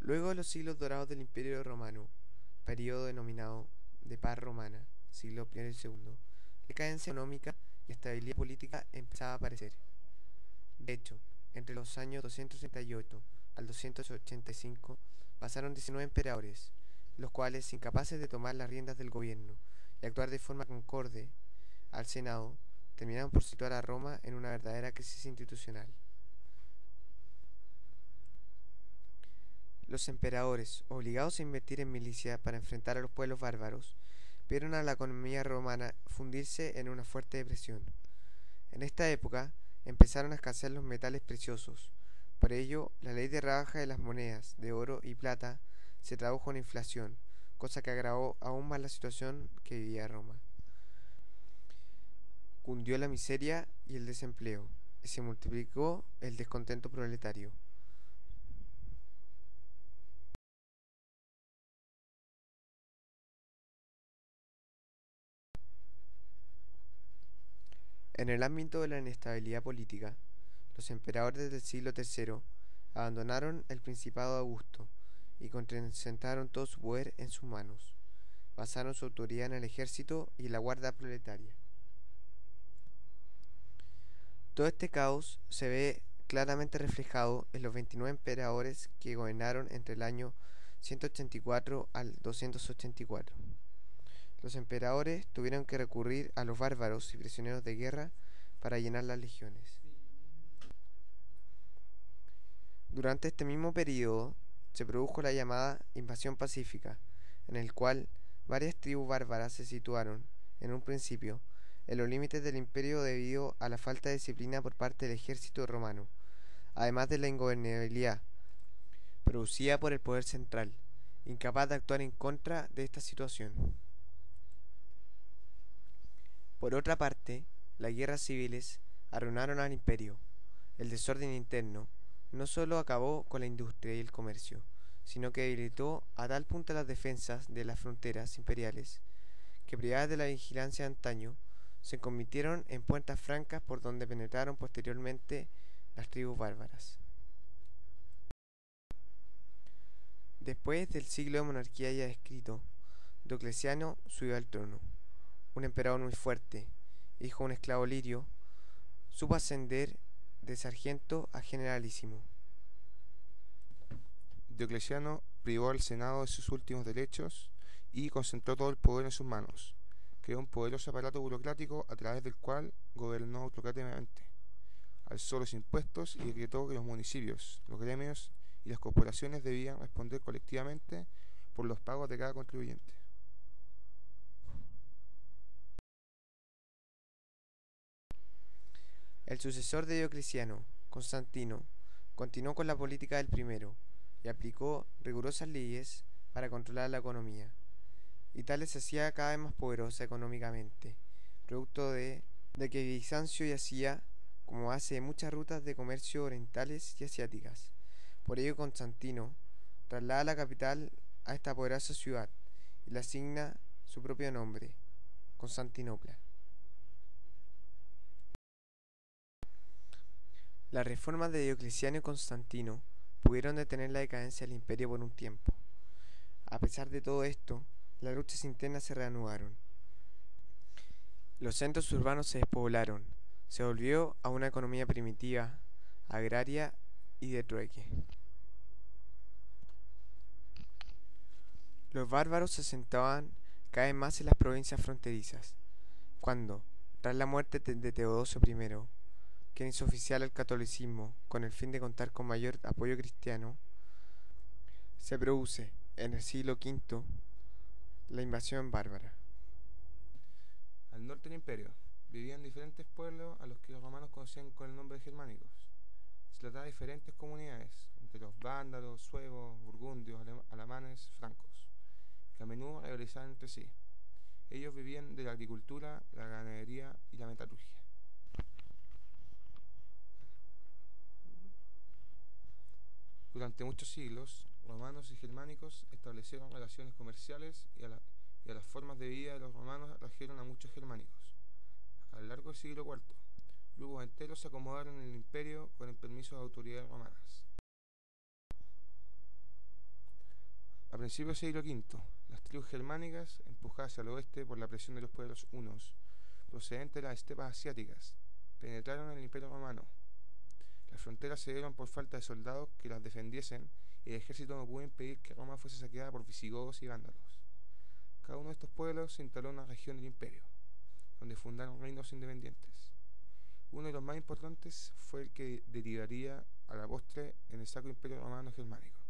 Luego de los siglos dorados del Imperio Romano, periodo denominado de paz romana, siglo I y II, decadencia económica y estabilidad política empezaba a aparecer. De hecho, entre los años 238 al 285 pasaron 19 emperadores, los cuales, incapaces de tomar las riendas del gobierno y actuar de forma concorde al Senado, terminaron por situar a Roma en una verdadera crisis institucional. Los emperadores, obligados a invertir en milicia para enfrentar a los pueblos bárbaros, vieron a la economía romana fundirse en una fuerte depresión. En esta época empezaron a escasear los metales preciosos. Por ello, la ley de rebaja de las monedas de oro y plata se tradujo en inflación, cosa que agravó aún más la situación que vivía Roma. Cundió la miseria y el desempleo, y se multiplicó el descontento proletario. En el ámbito de la inestabilidad política, los emperadores del siglo III abandonaron el Principado de Augusto y concentraron todo su poder en sus manos. Basaron su autoridad en el ejército y la guardia proletaria. Todo este caos se ve claramente reflejado en los 29 emperadores que gobernaron entre el año 184 al 284. Los emperadores tuvieron que recurrir a los bárbaros y prisioneros de guerra para llenar las legiones. Durante este mismo periodo se produjo la llamada invasión pacífica, en el cual varias tribus bárbaras se situaron, en un principio, en los límites del imperio debido a la falta de disciplina por parte del ejército romano, además de la ingobernabilidad producida por el poder central, incapaz de actuar en contra de esta situación. Por otra parte, las guerras civiles arruinaron al imperio. El desorden interno no solo acabó con la industria y el comercio, sino que debilitó a tal punto las defensas de las fronteras imperiales, que privadas de la vigilancia de antaño, se convirtieron en puertas francas por donde penetraron posteriormente las tribus bárbaras. Después del siglo de monarquía ya descrito, Diocleciano subió al trono. Un emperador muy fuerte, hijo de un esclavo lirio, supo ascender de sargento a generalísimo. Diocleciano privó al Senado de sus últimos derechos y concentró todo el poder en sus manos. Creó un poderoso aparato burocrático a través del cual gobernó autocráticamente. Alzó los impuestos y decretó que los municipios, los gremios y las corporaciones debían responder colectivamente por los pagos de cada contribuyente. El sucesor de Diocleciano, Constantino, continuó con la política del primero y aplicó rigurosas leyes para controlar la economía. Italia se hacía cada vez más poderosa económicamente, producto de que Bizancio yacía como base de muchas rutas de comercio orientales y asiáticas. Por ello Constantino traslada la capital a esta poderosa ciudad y le asigna su propio nombre, Constantinopla. Las reformas de Diocleciano y Constantino pudieron detener la decadencia del imperio por un tiempo. A pesar de todo esto, las luchas internas se reanudaron. Los centros urbanos se despoblaron, se volvió a una economía primitiva, agraria y de trueque. Los bárbaros se asentaban cada vez más en las provincias fronterizas, cuando, tras la muerte de Teodosio I, quien hizo oficial el catolicismo con el fin de contar con mayor apoyo cristiano, se produce, en el siglo V, la invasión bárbara. Al norte del imperio vivían diferentes pueblos a los que los romanos conocían con el nombre de germánicos. Se trataba de diferentes comunidades, entre los vándalos, suevos, burgundios, alamanes, francos, que a menudo rivalizaban entre sí. Ellos vivían de la agricultura, la ganadería y la metalurgia. Durante muchos siglos, romanos y germánicos establecieron relaciones comerciales y a las formas de vida de los romanos atrajeron a muchos germánicos. A lo largo del siglo IV, grupos enteros se acomodaron en el imperio con el permiso de autoridades romanas. A principios del siglo V, las tribus germánicas, empujadas hacia el oeste por la presión de los pueblos hunos, procedentes de las estepas asiáticas, penetraron en el Imperio Romano. Las fronteras se dieron por falta de soldados que las defendiesen y el ejército no pudo impedir que Roma fuese saqueada por visigodos y vándalos. Cada uno de estos pueblos se instaló en una región del imperio, donde fundaron reinos independientes. Uno de los más importantes fue el que derivaría a la postre en el Sacro Imperio Romano Germánico.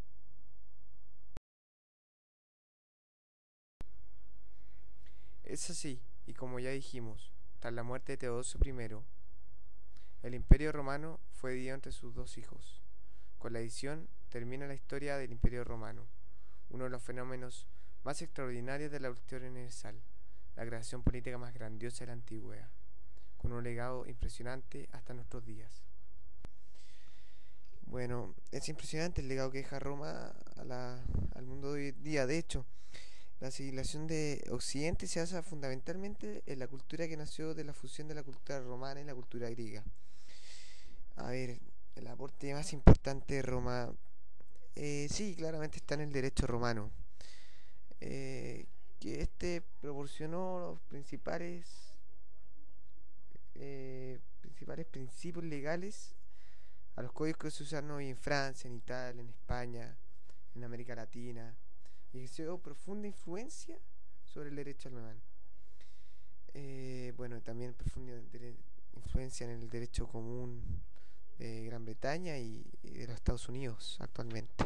Es así, y como ya dijimos, tras la muerte de Teodosio I, el Imperio Romano fue dividido entre sus dos hijos. Con la división termina la historia del Imperio Romano, uno de los fenómenos más extraordinarios de la historia universal, la creación política más grandiosa de la antigüedad, con un legado impresionante hasta nuestros días. Bueno, es impresionante el legado que deja Roma al mundo de hoy día. De hecho, la civilización de Occidente se basa fundamentalmente en la cultura que nació de la fusión de la cultura romana y la cultura griega. A ver, el aporte más importante de Roma, sí, claramente está en el derecho romano, que este proporcionó los principales principios legales a los códigos que se usan hoy en Francia, en Italia, en España, en América Latina, y ejerció profunda influencia sobre el derecho alemán. Bueno, también profunda influencia en el derecho común de Gran Bretaña y de los Estados Unidos actualmente.